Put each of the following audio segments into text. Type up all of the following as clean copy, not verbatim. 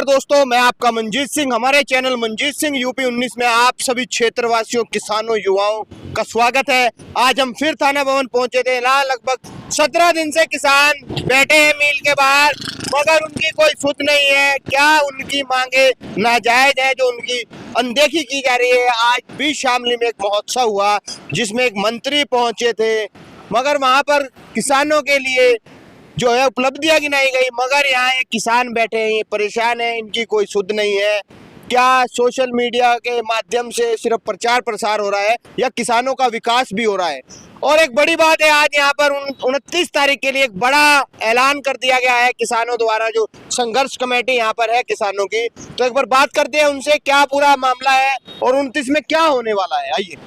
नमस्कार दोस्तों, मैं आपका मंजीत सिंह। हमारे चैनल मंजीत सिंह यूपी 19 में आप सभी क्षेत्रवासियों, किसानों, युवाओं का स्वागत है। आज हम फिर थाना भवन पहुंचे थे। यहाँ लगभग 17 दिन से किसान बैठे हैं मील के बाहर, मगर उनकी कोई सुध नहीं है। क्या उनकी मांगे नाजायज है जो उनकी अनदेखी की जा रही है। आज भी शामली में एक महोत्सव हुआ जिसमें एक मंत्री पहुंचे थे, मगर वहां पर किसानों के लिए जो है उपलब्धियां गिनाई गई, मगर यहाँ एक किसान बैठे हैं, ये परेशान है, इनकी कोई सुध नहीं है। क्या सोशल मीडिया के माध्यम से सिर्फ प्रचार प्रसार हो रहा है या किसानों का विकास भी हो रहा है। और एक बड़ी बात है, आज यहाँ पर 29 तारीख के लिए एक बड़ा ऐलान कर दिया गया है किसानों द्वारा, जो संघर्ष कमेटी यहाँ पर है किसानों की। तो एक बार बात करते हैं उनसे, क्या पूरा मामला है और 29 में क्या होने वाला है। आइए।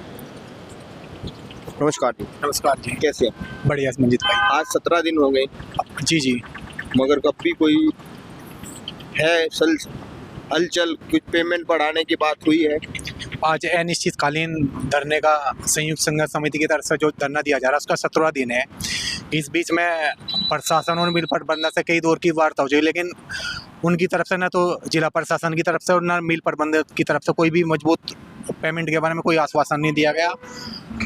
नमस्कार जी। नमस्कार जी। कैसे हैं? बढ़िया मंजीत भाई। आज 17 दिन हो गए। जी मगर कब भी कोई है हलचल, कुछ पेमेंट बढ़ाने की बात हुई है? आज अनिश्चितकालीन धरने का संयुक्त संघर्ष समिति की तरफ से जो धरना दिया जा रहा है उसका 17वां दिन है। इस बीच में प्रशासन और मिल प्रबंधन से कई दौर की वार्ता हो जाएगी, लेकिन उनकी तरफ से ना तो जिला प्रशासन की तरफ से और ना मिल प्रबंधक की तरफ से कोई भी मजबूत पेमेंट के बारे में कोई आश्वासन नहीं दिया गया।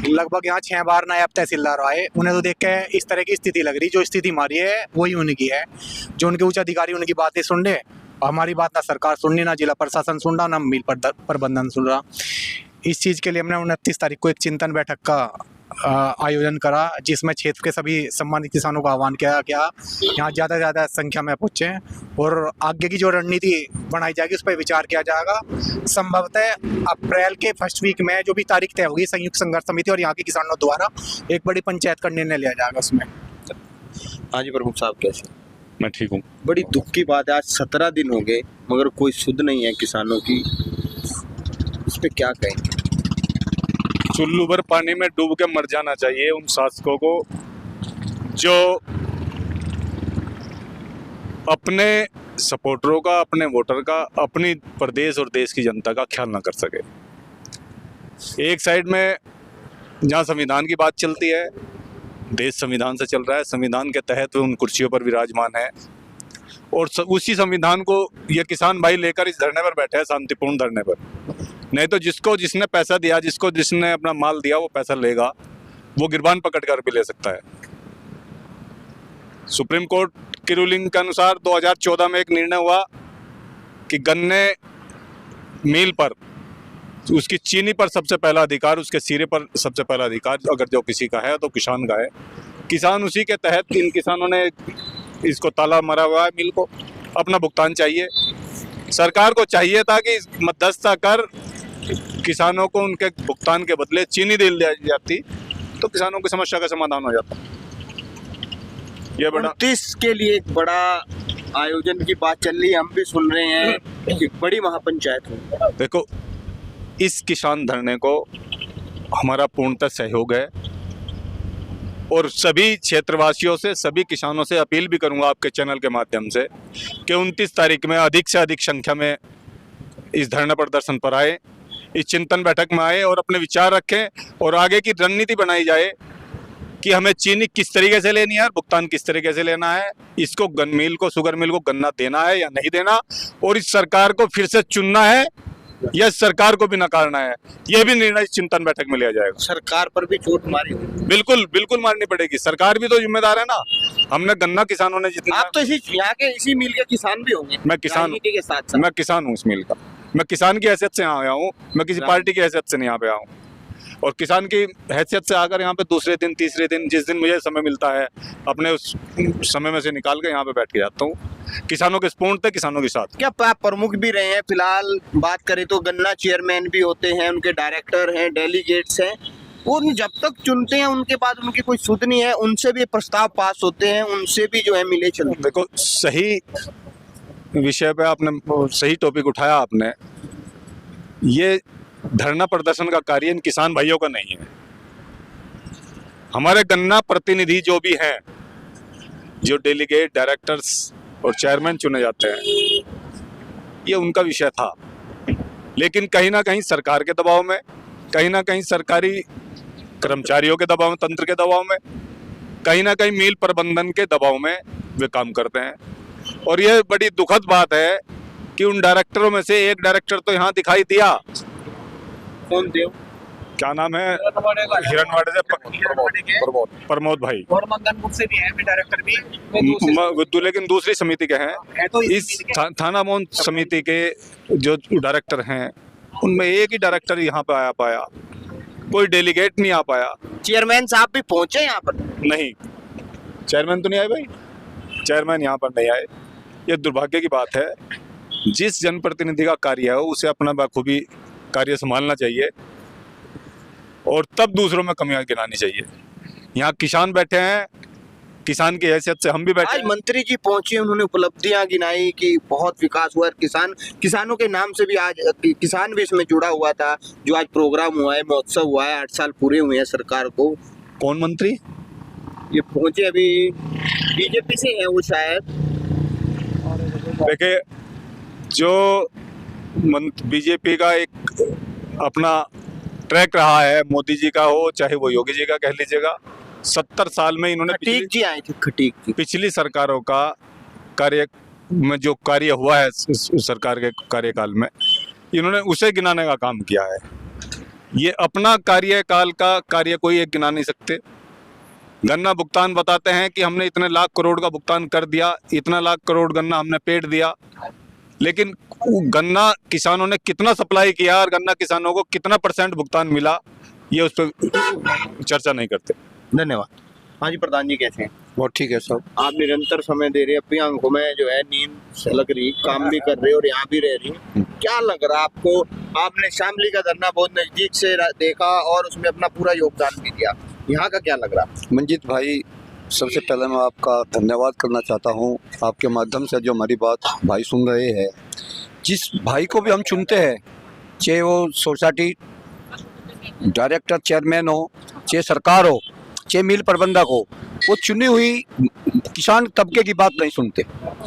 लगभग यहाँ 6 बार नायब तहसीलदार आए, उन्हें तो देख के इस तरह की स्थिति लग रही, जो स्थिति हमारी है वही उनकी है। जो उनके उच्च अधिकारी उनकी बातें सुन रहे, हमारी बात ना सरकार सुन रही, ना जिला प्रशासन सुन रहा, ना मिल प्रबंधन सुन रहा। इस चीज़ के लिए हमने 29 तारीख को एक चिंतन बैठक का आयोजन करा, जिसमें क्षेत्र के सभी सम्मानित किसानों का आह्वान किया गया यहाँ ज़्यादा से ज़्यादा संख्या में पहुँचे और आगे की जो रणनीति बनाई जाएगी उस पर विचार किया जाएगा। संभवतः अप्रैल के फर्स्ट वीक में जो भी तारीख तय होगी संयुक्त संघर्ष समिति और यहाँ के किसानों द्वारा एक बड़ी पंचायत का निर्णय लिया जाएगा उसमें। हाँ जी प्रमुख साहब, कैसे? मैं ठीक हूँ। बड़ी दुख की बात है, आज 17 दिन हो गए मगर कोई सुध नहीं है किसानों की, इस पे क्या कहेंगे? चुल्लू भर पानी में डूब के मर जाना चाहिए उन शासकों को जो अपने सपोर्टरों का, अपने वोटर का, अपनी प्रदेश और देश की जनता का ख्याल ना कर सके। एक साइड में जहाँ संविधान की बात चलती है, देश संविधान से चल रहा है, संविधान के तहत उन कुर्सियों पर विराजमान है और उसी संविधान को ये किसान भाई लेकर इस धरने पर बैठे हैं, शांतिपूर्ण धरने पर। नहीं तो जिसने पैसा दिया, जिसने अपना माल दिया, वो पैसा लेगा, वो गिरबान पकड़ कर भी ले सकता है। सुप्रीम कोर्ट की रूलिंग के अनुसार 2014 में एक निर्णय हुआ कि गन्ने मिल पर उसकी चीनी पर सबसे पहला अधिकार, उसके सिरे पर सबसे पहला अधिकार अगर जो किसी का है तो किसान का है। किसान उसी के तहत इन किसानों ने इसको ताला मारा हुआ है, मिल को अपना भुगतान चाहिए। सरकार को चाहिए था कि मध्यस्थता कर किसानों को उनके भुगतान के बदले चीनी दे दी जाती तो किसानों की समस्या का समाधान हो जाता। ये बड़ा 29 के लिए एक बड़ा आयोजन की बात चल रही है, हम भी सुन रहे हैं कि बड़ी महापंचायत हो। देखो, इस किसान धरने को हमारा पूर्णतः सहयोग है और सभी क्षेत्रवासियों से, सभी किसानों से अपील भी करूंगा आपके चैनल के माध्यम से कि 29 तारीख में अधिक से अधिक संख्या में इस धरना प्रदर्शन पर आए, इस चिंतन बैठक में आए और अपने विचार रखें और आगे की रणनीति बनाई जाए कि हमें चीनी किस तरीके से लेनी है और भुगतान किस तरीके से लेना है। इसको मिल को, शुगर मिल को गन्ना देना है या नहीं देना, और इस सरकार को फिर से चुनना है या सरकार को भी नकारना है, यह भी निर्णय इस चिंतन बैठक में लिया जाएगा। सरकार पर भी चोट मारी? बिल्कुल मारनी पड़ेगी, सरकार भी तो जिम्मेदार है ना। हमने गन्ना किसानों ने जितना, आप तो यहाँ के इसी मिल के किसान भी होंगे। मैं किसान के साथ मैं किसान हूँ इस मिल का, मैं किसान की हैसियत से यहाँ आया हूँ, मैं किसी पार्टी की हैसियत से नहीं यहाँ पे आया हूँ। और किसान की हैसियत से आकर यहाँ पे दूसरे दिन, तीसरे दिन, जिस दिन मुझे समय मिलता है अपने उस समय में से निकाल के यहाँ पे बैठ के जाता हूँ। किसानों के पूर्णतः किसानों के साथ। क्या आप प्रमुख भी रहे हैं? फिलहाल बात करें तो गन्ना चेयरमैन भी होते हैं, उनके डायरेक्टर हैं, डेलीगेट्स हैं, वो जब तक चुनते हैं उनके बाद उनकी कोई सुध नहीं है, उनसे भी प्रस्ताव पास होते हैं, उनसे भी जो है मिले चलते। देखो, सही विषय पे आपने, सही टॉपिक उठाया आपने। ये धरना प्रदर्शन का कार्य इन किसान भाइयों का नहीं है। हमारे गन्ना प्रतिनिधि जो भी हैं, जो डेलीगेट, डायरेक्टर्स और चेयरमैन चुने जाते हैं, ये उनका विषय था। लेकिन कहीं ना कहीं सरकार के दबाव में, कहीं ना कहीं सरकारी कर्मचारियों के दबाव में, तंत्र के दबाव में, कहीं ना कहीं मिल प्रबंधन के दबाव में वे काम करते हैं। और यह बड़ी दुखद बात है कि उन डायरेक्टरों में से एक डायरेक्टर तो यहाँ दिखाई दिया, कौन देव? क्या नाम है, हिरणवाड़े से प्रमोद भाई, और मंगनपुर से भी है डायरेक्टर भी, गुद्दू, लेकिन दूसरी समिति के हैं। तो इस थाना मौन समिति के जो डायरेक्टर हैं उनमें एक ही डायरेक्टर यहाँ पे आ पाया, कोई डेलीगेट नहीं आ पाया। चेयरमैन साहब भी पहुंचे यहाँ पर? नहीं, चेयरमैन तो नहीं आए भाई, चेयरमैन यहाँ पर नहीं आए। ये दुर्भाग्य की बात है। जिस जनप्रतिनिधि का कार्य है उसे अपना बखूबी कार्य संभालना चाहिए और तब दूसरों में कमियां गिनानी चाहिए। यहाँ किसान बैठे हैं, किसान की हैसियत से हम भी बैठे आज हैं। मंत्री जी पहुंचे, उन्होंने उपलब्धियां गिनाई कि बहुत विकास हुआ है। किसानों के नाम से भी आज किसान भी इसमें जुड़ा हुआ था। जो आज प्रोग्राम हुआ है, महोत्सव हुआ है, 8 साल पूरे हुए हैं सरकार को। कौन मंत्री? ये पहुंचे अभी बीजेपी से है वो शायद। देखिए, जो बीजेपी का एक अपना ट्रैक रहा है, मोदी जी का हो चाहे वो योगी जी का कह लीजिएगा, 70 साल में इन्होंने खटीक जी आए थे, खटीक जी। पिछली सरकारों का कार्य में जो कार्य हुआ है सरकार के कार्यकाल में, इन्होंने उसे गिनाने का काम किया है। ये अपना कार्यकाल का कार्य कोई एक गिना नहीं सकते। गन्ना भुगतान बताते हैं कि हमने इतने लाख करोड़ का भुगतान कर दिया, इतना लाख करोड़ गन्ना हमने पेट दिया, लेकिन गन्ना किसानों ने कितना सप्लाई किया और गन्ना किसानों को कितना % भुगतान मिला, ये उस पर चर्चा नहीं करते। धन्यवाद। हाँ जी, प्रधान जी कैसे हैं? बहुत ठीक है सब। आप निरंतर समय दे रहे हैं, अपनी आंखों में जो है नींद लग रही, काम भी कर रहे और यहाँ भी रह रही। क्या लग रहा आपको? आपने शामली का धरना बहुत नजदीक से देखा और उसमें अपना पूरा योगदान भी दिया, यहाँ का क्या लग रहा? मंजीत भाई, सबसे पहले मैं आपका धन्यवाद करना चाहता हूँ। आपके माध्यम से जो हमारी बात भाई सुन रहे हैं, जिस भाई को भी हम चुनते हैं, चाहे वो सोसाइटी डायरेक्टर चेयरमैन हो, चाहे सरकार हो, चाहे मिल प्रबंधक हो, वो चुनी हुई किसान तबके की बात नहीं सुनते।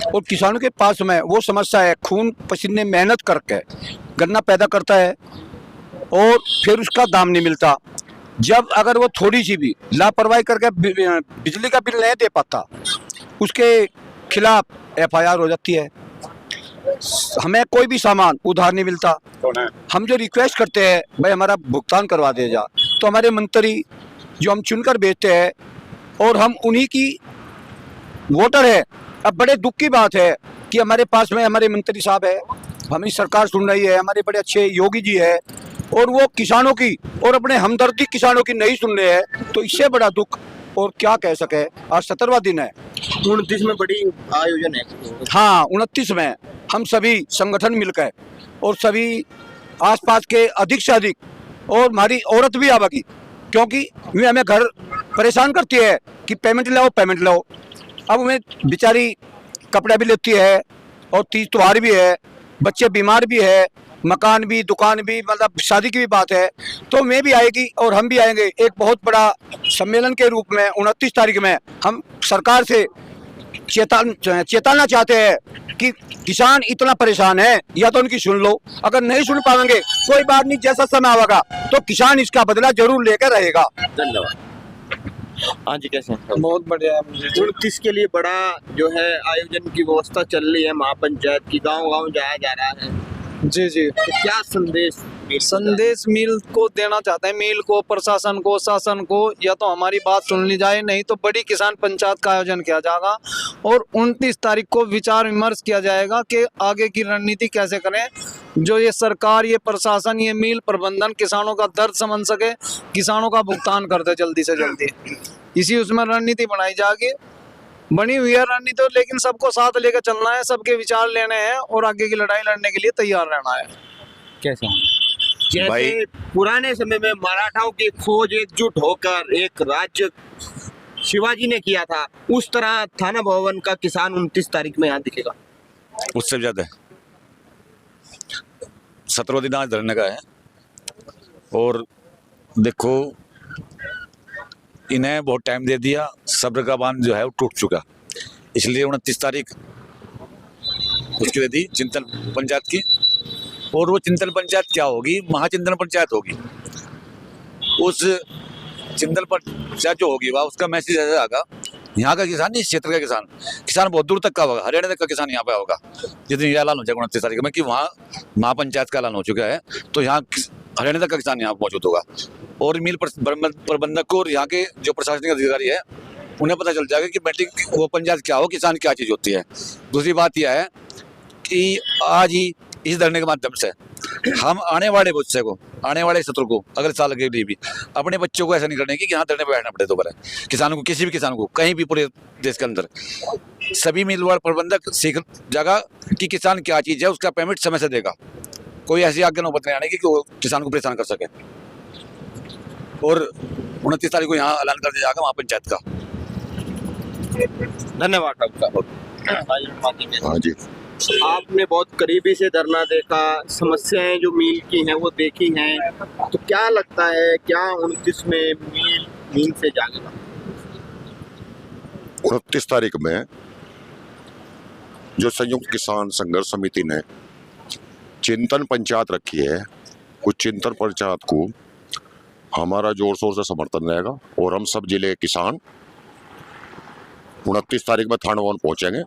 और किसानों के पास में वो समस्या है, खून पसीने मेहनत करके गन्ना पैदा करता है और फिर उसका दाम नहीं मिलता। जब अगर वो थोड़ी सी भी लापरवाही करके बिजली का बिल नहीं दे पाता, उसके खिलाफ FIR हो जाती है। हमें कोई भी सामान उधार नहीं मिलता। हम जो रिक्वेस्ट करते हैं भाई हमारा भुगतान करवा दे जा, तो हमारे मंत्री जो हम चुनकर भेजते हैं और हम उन्हीं की वोटर है। अब बड़े दुख की बात है कि हमारे पास में हमारे मंत्री साहब है, हमारी सरकार सुन रही है, हमारे बड़े अच्छे योगी जी है, और वो किसानों की और अपने हमदर्दी किसानों की नहीं सुन रहे हैं। तो इससे बड़ा दुख और क्या कह सके। आज 17वां दिन है, 29 में बड़ी आयोजन है। हाँ, 29 में हम सभी संगठन मिलकर और सभी आसपास के अधिक से अधिक, और हमारी औरत भी आवेगी, क्योंकि वे हमें घर परेशान करती है कि पेमेंट लाओ पेमेंट लाओ। अब हमें बेचारी कपड़ा भी लेती है और तीज त्योहार भी है, बच्चे बीमार भी है, मकान भी, दुकान भी, मतलब शादी की भी बात है। तो मैं भी आएगी और हम भी आएंगे। एक बहुत बड़ा सम्मेलन के रूप में 29 तारीख में हम सरकार से चेताना चाहते हैं कि किसान इतना परेशान है, या तो उनकी सुन लो। अगर नहीं सुन पाएंगे कोई बात नहीं, जैसा समय आएगा तो किसान इसका बदला जरूर लेकर रहेगा। धन्यवाद। हाँ जी, कैसे हैं? बहुत बढ़िया है। 29 के लिए बड़ा जो है आयोजन की व्यवस्था चल रही है, महापंचायत की, गांव-गांव जाया जा रहा है। जी जी, तो क्या संदेश मिल को देना चाहते हैं, मिल को, प्रशासन को, शासन को, या तो हमारी बात सुन ली जाए, नहीं तो बड़ी किसान पंचायत का आयोजन किया जाएगा और 29 तारीख को विचार विमर्श किया जाएगा कि आगे की रणनीति कैसे करें। जो ये सरकार, ये प्रशासन, ये मिल प्रबंधन किसानों का दर्द समझ सके, किसानों का भुगतान कर दे जल्दी से जल्दी। इसी उसमें रणनीति बनाई जाएगी। बनी हुई है रणनीति तो, लेकिन सबको साथ लेकर चलना है, सबके विचार लेने हैं और आगे की लड़ाई लड़ने के लिए तैयार रहना है। कैसे जैसे पुराने समय में मराठाओं की फौज एकजुट होकर एक राज्य शिवाजी ने किया था, उस तरह थाना भवन का किसान 29 तारीख में यहाँ दिखेगा। उससे भी ज्यादा 17वां दिन आज धरने का है। और देखो, इन्हें बहुत टाइम दे दिया, सब्र का बांध जो है वो टूट चुका, इसलिए 29 तारीख उसकी दे दी चिंतन पंचायत की। और वो चिंतन पंचायत क्या होगी? महाचिंतन पंचायत होगी। उस चिंतन पंचायत जो होगी वह, उसका मैसेज ऐसा आएगा यहाँ का किसान नहीं, इस क्षेत्र का किसान बहुत दूर तक का होगा, हरियाणा तक का किसान यहाँ पे होगा। जितनी ये ऐलान हो जाएगा 29 तारीख में कि वहाँ महापंचायत का ऐलान हो चुका है, तो यहाँ हरियाणा तक का किसान यहाँ मौजूद होगा। और मिल प्रबंधक को और यहाँ के जो प्रशासनिक अधिकारी है उन्हें पता चल जाएगा कि मीटिंग वो पंचायत क्या हो, किसान क्या चीज़ होती है। दूसरी बात यह है कि आज ही इस धरने के माध्यम से हम आने वाले बच्चे को, आने वाले सत्र को, अगले साल के लिए भी अपने बच्चों को ऐसा नहीं करने की कि यहाँ धरने पर बैठना पड़े दोबारा। किसानों को, किसी भी किसान को कहीं भी पूरे देश के अंदर सभी मिलवाड़ प्रबंधक सीख जाएगा कि किसान क्या चीज़ है, उसका पेमेंट समय से देगा। कोई ऐसी आगे नौबत नहीं आने की कि वो किसान को परेशान कर सके। और 29 तारीख को यहाँ ऐलान कर दिया जाएगा महापंचायत का। धन्यवाद आपका। हाँ जी, आपने बहुत करीबी से धरना देखा, समस्याएं जो मील की हैं वो देखी हैं, तो क्या लगता है क्या 29 में मील नींद से जागेगा? 29 तारीख में जो संयुक्त किसान संघर्ष समिति ने चिंतन पंचायत रखी है, उस चिंतन पंचायत को हमारा जोर शोर से समर्थन रहेगा और हम सब जिले के किसान 29 तारीख में थाना भवन पहुंचेंगे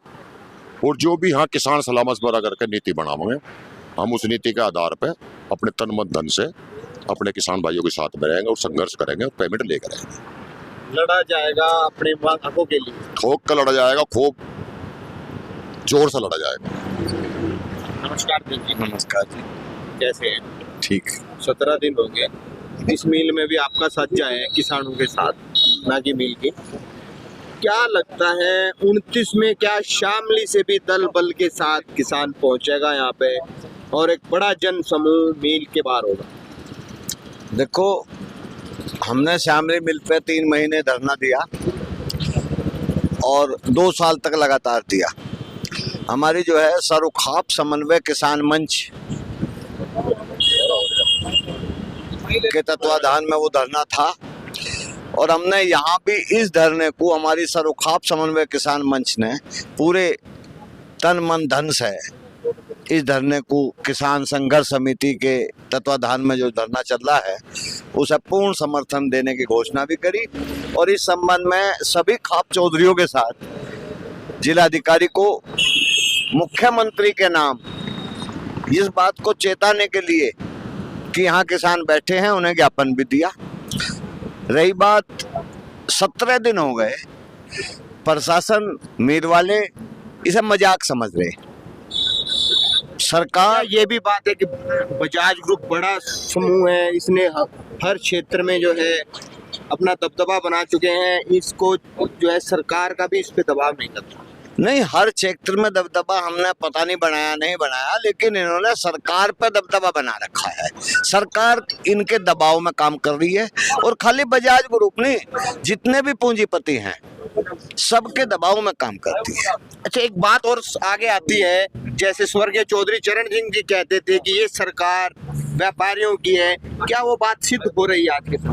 और जो भी यहाँ किसान सलाह मशवरा करके नीति बनाएंगे, हम उस नीति के आधार पर अपने तन मन धन से अपने किसान भाइयों के साथ में रहेंगे और संघर्ष करेंगे और पेमेंट लेकर आएंगे। लड़ा जाएगा अपने हकों के लिए, ठोक कर लड़ा जाएगा, खूब जोर से लड़ा जाएगा। नमस्कार जी। नमस्कार जी। कैसे हैं? ठीक। 17 दिन हो गए, इस मील में भी आपका सज्जा है किसानों के साथ, ना कि मील की। क्या लगता है 29 में क्या शामली से भी दल बल के साथ किसान पहुंचेगा यहाँ पे और एक बड़ा जन समूह मील के बाहर होगा? देखो, हमने शामली मिल पे 3 महीने धरना दिया और 2 साल तक लगातार दिया। हमारी जो है सरुखाप समन्वय किसान मंच के तत्वाधान में वो धरना था और हमने यहाँ भी इस धरने को, हमारी सरुखाप समन्वय किसान मंच ने पूरे तन मन धन से इस धरने को, किसान संघर्ष समिति के तत्वाधान में जो धरना चल रहा है उसे पूर्ण समर्थन देने की घोषणा भी करी। और इस संबंध में सभी खाप चौधरियों के साथ जिलाधिकारी को मुख्यमंत्री के नाम इस बात को चेताने के लिए कि यहाँ किसान बैठे हैं, उन्हें ज्ञापन भी दिया। रही बात 17 दिन हो गए, प्रशासन, मीर वाले इसे मजाक समझ रहे। सरकार, ये भी बात है कि बजाज ग्रुप बड़ा समूह है, इसने हर क्षेत्र में जो है अपना दबदबा बना चुके हैं, इसको जो है सरकार का भी इस पे दबाव नहीं करता। नहीं, हर क्षेत्र में दबदबा हमने पता नहीं बनाया, लेकिन इन्होंने सरकार पर दबदबा बना रखा है। सरकार इनके दबाव में काम कर रही है और खाली बजाज ग्रुप नहीं, जितने भी पूंजीपति हैं सबके दबाव में काम करती है। अच्छा, एक बात और आगे आती है, जैसे स्वर्गीय चौधरी चरण सिंह जी कहते थे कि ये सरकार व्यापारियों की है, क्या वो बात सिद्ध हो रही है आखिर?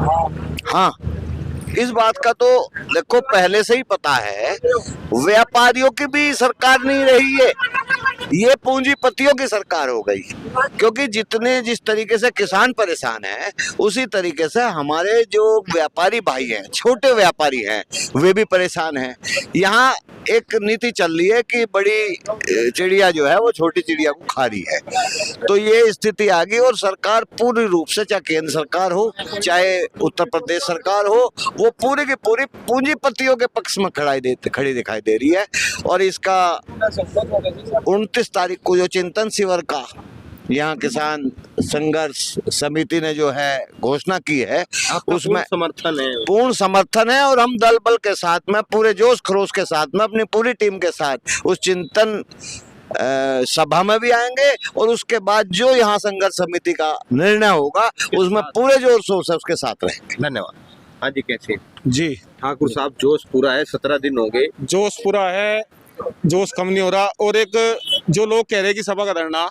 हाँ, इस बात का तो देखो पहले से ही पता है, व्यापारियों की भी सरकार नहीं रही है, ये पूंजीपतियों की सरकार हो गई। क्योंकि जिस तरीके से किसान परेशान है, उसी तरीके से हमारे जो व्यापारी भाई हैं, छोटे व्यापारी हैं, वे भी परेशान हैं। यहाँ एक नीति चल रही है कि बड़ी चिड़िया जो है वो छोटी चिड़िया को खा रही है, तो ये स्थिति आ गई। और सरकार पूरी रूप से, चाहे केंद्र सरकार हो चाहे उत्तर प्रदेश सरकार हो, वो पूरी की पूरी पूंजीपतियों के पक्ष में खड़ी दिखाई दे रही है। और इसका 29 तारीख को जो चिंतन शिविर का यहाँ किसान संघर्ष समिति ने जो है घोषणा की है, उसमें पूर्ण समर्थन है। और हम दल बल के साथ में, पूरे जोश खरोश के साथ में, अपनी पूरी टीम के साथ उस चिंतन सभा में भी आएंगे और उसके बाद जो यहाँ संघर्ष समिति का निर्णय होगा उसमें पूरे जोर शोर से उसके साथ रहेंगे। धन्यवाद। हाँ जी, कैसे जी ठाकुर साहब? जोश पूरा है, 17 दिन हो गए, जोश पूरा है, जोश कम नहीं हो रहा। और एक जो लोग कह रहे हैं कि सभा का धरना,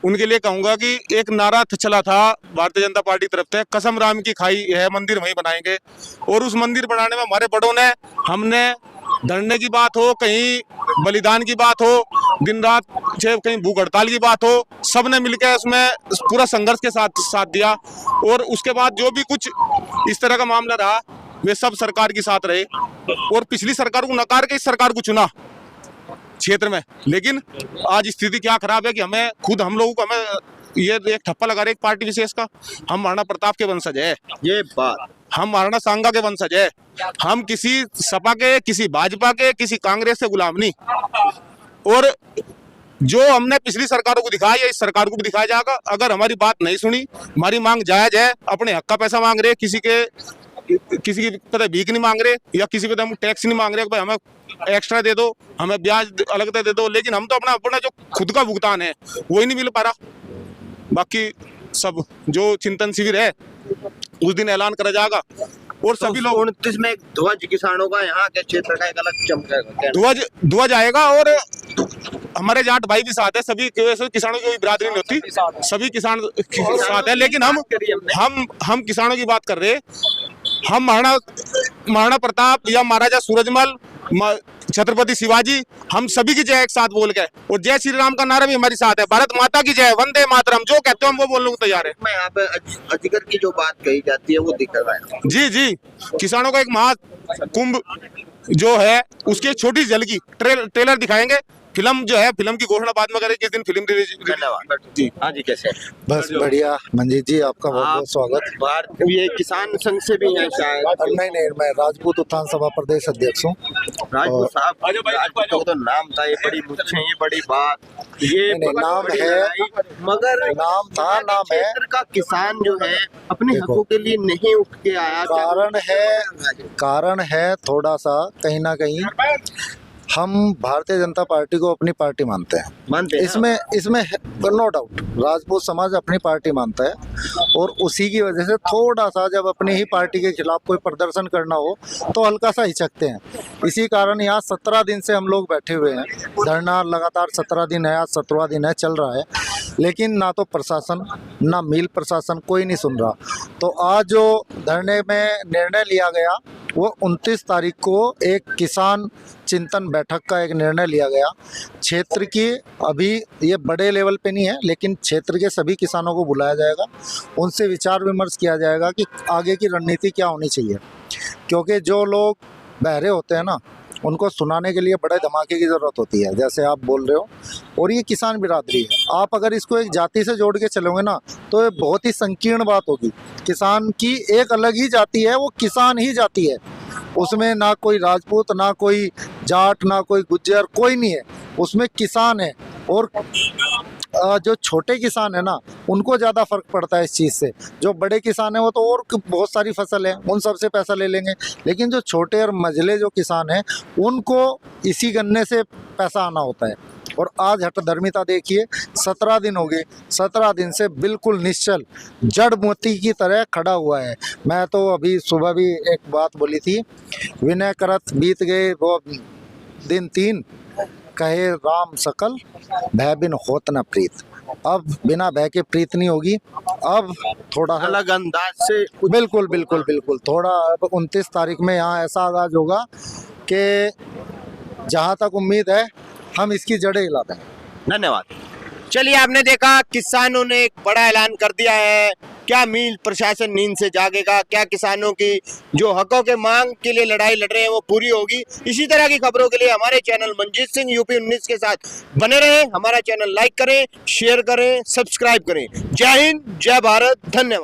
उनके लिए कहूंगा कि एक नारा चला था भारतीय जनता पार्टी की तरफ से, कसम राम की खाई है, मंदिर वहीं बनाएंगे। और उस मंदिर बनाने में हमारे बड़ों ने, हमने, धरने की बात हो, कहीं बलिदान की बात हो, दिन रात चाहे कहीं भूख हड़ताल की बात हो, सबने मिलकर उसमें पूरा संघर्ष के साथ दिया। और उसके बाद जो भी कुछ इस तरह का मामला रहा, वे सब सरकार के साथ रहे और पिछली सरकार को नकार के इस सरकार को चुना क्षेत्र में। लेकिन आज स्थिति क्या खराब है कि हमें खुद हम लोगों को हमें ये एक ठप्पा लगा रहे एक पार्टी विशेष का। हम महाराणा प्रताप के वंशज है, ये बात हम महाराणा सांगा के वंशज है, हम किसी सपा के, किसी भाजपा के, किसी कांग्रेस से गुलाम नहीं। और जो हमने पिछली सरकारों को दिखाया इस सरकार को भी दिखाया जाएगा। अगर हमारी बात नहीं सुनी, हमारी मांग जायज है, अपने हक का पैसा मांग रहे, किसी की पता भीख नहीं मांग रहे या किसी पे हम टैक्स नहीं मांग रहे कि भाई हमें एक्स्ट्रा दे दो, हमें ब्याज अलग दे दो, लेकिन हम तो अपना जो खुद का भुगतान है वही नहीं मिल पा रहा। बाकी सब जो चिंतन शिविर है उस दिन ऐलान करा जाएगा और सभी लोग 29 में एक ध्वज किसानों का यहाँ के क्षेत्र का एक अलग चमकेगा। ध्वज आएगा और हमारे जाट भाई भी साथ है, सभी किसानों की कोई बिरादरी नहीं होती, सभी किसान साथ है। लेकिन हम किसानों की बात कर रहे हैं। हम महाराणा प्रताप या महाराजा सूरजमल, छत्रपति शिवाजी, हम सभी की जय एक साथ बोल गए और जय श्री राम का नारा भी हमारे साथ है। भारत माता की जय, वंदे मातरम, जो कहते हो हम वो बोलने को तैयार है। मैं यहाँ पे अजगर की जो बात कही जाती है वो दिख रहा है। जी, किसानों का एक महाकुंभ जो है उसकी छोटी झलकी ट्रेलर दिखाएंगे। फिल्म जो है, फिल्म की घोषणा बाद में करें किस दिन फिल्म रिलीज। धन्यवाद जी। हाँ जी, कैसे बस बढ़िया मंजीत जी, आपका बहुत बहुत स्वागत। भारत ये किसान संघ से भी हैं शायद? नहीं, मैं राजपूत उत्थान सभा प्रदेश अध्यक्ष हूँ। राजपूत साहब, राजपूतों का तो नाम था, ये बड़ी मुझे ये बड़ी बात, ये नाम है, मगर नाम था, नाम है। क्षेत्र का किसान जो है अपने हकों के लिए नहीं उठ के आया। कारण है थोड़ा सा कहीं ना कहीं हम भारतीय जनता पार्टी को अपनी पार्टी मानते हैं। इसमें नो डाउट राजपूत समाज अपनी पार्टी मानता है और उसी की वजह से थोड़ा सा जब अपनी ही पार्टी के खिलाफ कोई प्रदर्शन करना हो तो हल्का सा हिचकते हैं। इसी कारण यहाँ 17 दिन से हम लोग बैठे हुए हैं। धरना लगातार 17 दिन है, आज 17वां दिन है, चल रहा है, लेकिन ना तो प्रशासन ना मिल प्रशासन कोई नहीं सुन रहा। तो आज जो धरने में निर्णय लिया गया वो 29 तारीख को एक किसान चिंतन बैठक का एक निर्णय लिया गया। क्षेत्र की अभी ये बड़े लेवल पे नहीं है, लेकिन क्षेत्र के सभी किसानों को बुलाया जाएगा, उनसे विचार विमर्श किया जाएगा कि आगे की रणनीति क्या होनी चाहिए। क्योंकि जो लोग बहरे होते हैं ना, उनको सुनाने के लिए बड़े धमाके की ज़रूरत होती है, जैसे आप बोल रहे हो। और ये किसान बिरादरी है, आप अगर इसको एक जाति से जोड़ के चलोगे ना तो ये बहुत ही संकीर्ण बात होगी। किसान की एक अलग ही जाति है, वो किसान ही जाति है, उसमें ना कोई राजपूत, ना कोई जाट, ना कोई गुज्जर, कोई नहीं है, उसमें किसान है। और जो छोटे किसान है ना उनको ज़्यादा फर्क पड़ता है इस चीज़ से। जो बड़े किसान है वो तो और बहुत सारी फसल है, उन सब से पैसा ले लेंगे, लेकिन जो छोटे और मझले जो किसान हैं उनको इसी गन्ने से पैसा आना होता है। और आज हठधर्मिता देखिए, 17 दिन हो गए, 17 दिन से बिल्कुल निश्चल जड़ मोती की तरह खड़ा हुआ है। मैं तो अभी सुबह भी एक बात बोली थी, विनय करत बीत गए वो दिन 3, कहे राम सकल भय बिन होत न प्रीत। अब बिना भय के प्रीत नहीं होगी। अब थोड़ा अलग अंदाज से बिल्कुल थोड़ा अब 29 तारीख में यहाँ ऐसा आगाज होगा कि जहाँ तक उम्मीद है हम इसकी जड़ें हिला दें। धन्यवाद। चलिए, आपने देखा किसानों ने एक बड़ा ऐलान कर दिया है। क्या मिल प्रशासन नींद से जागेगा? क्या किसानों की जो हकों के मांग के लिए लड़ाई लड़ रहे हैं वो पूरी होगी? इसी तरह की खबरों के लिए हमारे चैनल मंजीत सिंह यूपी 19 के साथ बने रहें। हमारा चैनल लाइक करें, शेयर करें, सब्सक्राइब करें। जय हिंद, जय भारत, धन्यवाद।